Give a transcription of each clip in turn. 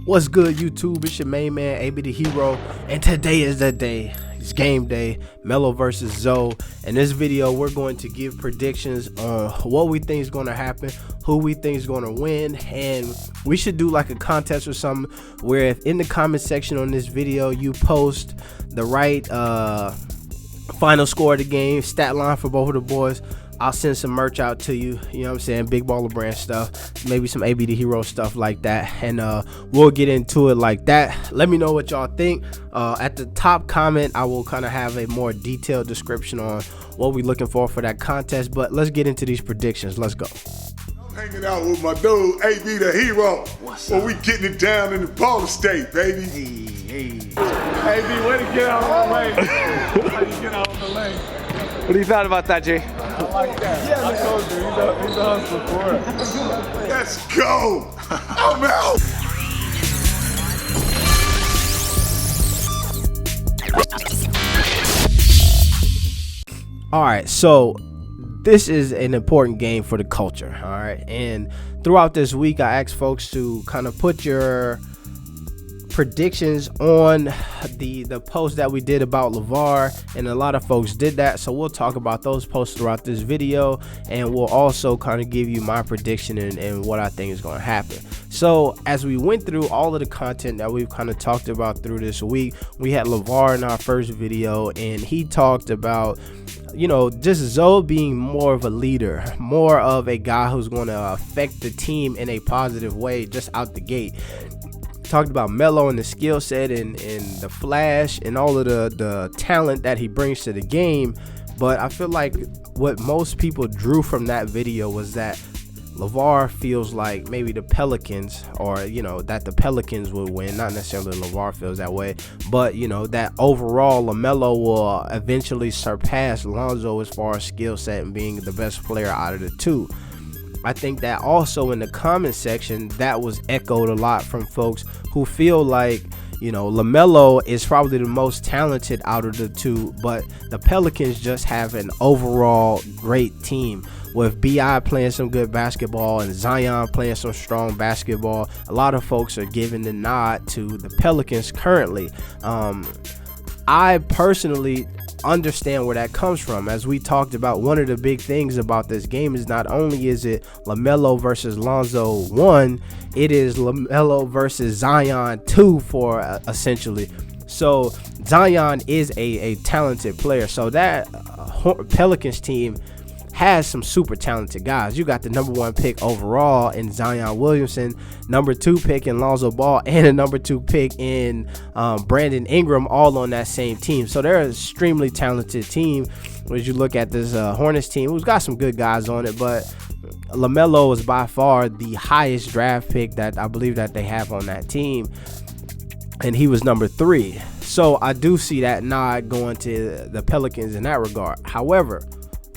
What's good, YouTube? It's your main man, AB the Hero, and today is the day. It's game day, Melo versus Zoe. In this video, we're going to give predictions on what we think is going to happen, who we think is going to win, and we should do like a contest or something where if in the comment section on this video you post the right final score of the game, stat line for both of the boys, I'll send some merch out to you, you know what I'm saying, Big Baller Brand stuff, maybe some AB the Hero stuff like that, and we'll get into it like that. Let me know what y'all think. At the top comment, I will kind of have a more detailed description on what we're looking for that contest, but let's get into these predictions. Let's go. I'm hanging out with my dude, AB the Hero. What's up? We getting it down in the Baller State, baby. Hey. AB, way to get out on the lane. How you get out on the lane? What do you thought about that, Jay? I like that. Yeah, I told you, he's a hustler for it. Let's go. I'm out. All right, so this is an important game for the culture, all right? And throughout this week, I asked folks to kind of put your predictions on the post that we did about LeVar, and a lot of folks did that, so we'll talk about those posts throughout this video, and we'll also kind of give you my prediction and what I think is going to happen. So as we went through all of the content that we've kind of talked about through this week, we had LeVar in our first video, and he talked about, you know, just Zoe being more of a leader, more of a guy who's going to affect the team in a positive way just out the gate. Talked about Melo and the skill set and the flash and all of the talent that he brings to the game, but I feel like what most people drew from that video was that LeVar feels like maybe the Pelicans, or you know, that the Pelicans will win. Not necessarily LeVar feels that way, but you know, that overall LaMelo will eventually surpass Lonzo as far as skill set and being the best player out of the two. I think that also in the comment section, that was echoed a lot from folks who feel like, you know, LaMelo is probably the most talented out of the two, but the Pelicans just have an overall great team with BI playing some good basketball and Zion playing some strong basketball. A lot of folks are giving the nod to the Pelicans currently. I personally understand where that comes from. As we talked about, one of the big things about this game is not only is it LaMelo versus Lonzo 1, it is LaMelo versus Zion 2 for essentially. So Zion is a talented player, so that Pelicans team has some super talented guys. You got the #1 pick overall in Zion Williamson, #2 pick in Lonzo Ball, and a #2 pick in Brandon Ingram, all on that same team. So they're an extremely talented team. As you look at this Hornets team, who's got some good guys on it, but LaMelo is by far the highest draft pick that I believe that they have on that team, and he was #3. So I do see that nod going to the Pelicans in that regard. However,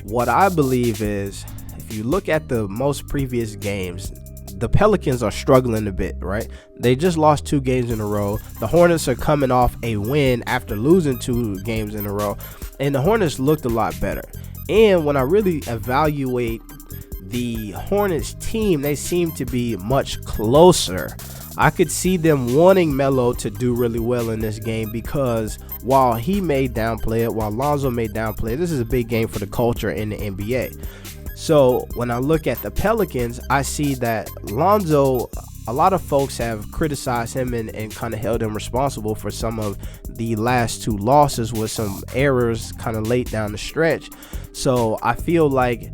what I believe is, if you look at the most previous games, the Pelicans are struggling a bit, right? They just lost 2 games in a row. The Hornets are coming off a win after losing 2 games in a row, and the Hornets looked a lot better. And when I really evaluate the Hornets team, they seem to be much closer. I could see them wanting Melo to do really well in this game, because while he may downplay it, while Lonzo may downplay it, this is a big game for the culture in the NBA. So when I look at the Pelicans, I see that Lonzo, a lot of folks have criticized him and kind of held him responsible for some of the last 2 losses with some errors kind of late down the stretch. So I feel like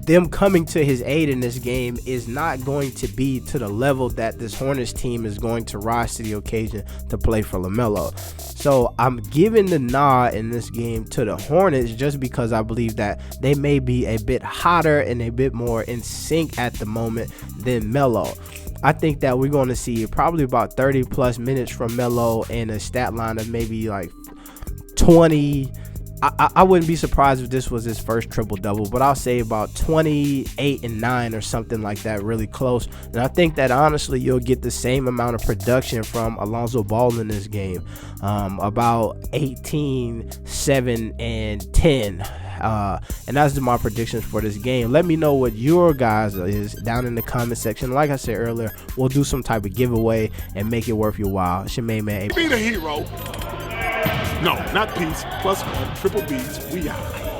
them coming to his aid in this game is not going to be to the level that this Hornets team is going to rise to the occasion to play for LaMelo. So I'm giving the nod in this game to the Hornets just because I believe that they may be a bit hotter and a bit more in sync at the moment than Melo. I think that we're going to see probably about 30 plus minutes from Melo and a stat line of maybe like 20. I wouldn't be surprised if this was his first triple-double, but I'll say about 28 and 9 or something like that, really close. And I think that honestly you'll get the same amount of production from Lonzo Ball in this game, about 18, 7, and 10. And that's my predictions for this game. Let me know what your guys is down in the comment section. Like I said earlier, we'll do some type of giveaway and make it worth your while. It's your main man. Be the hero. No, not peace. +1. Triple B's. We out.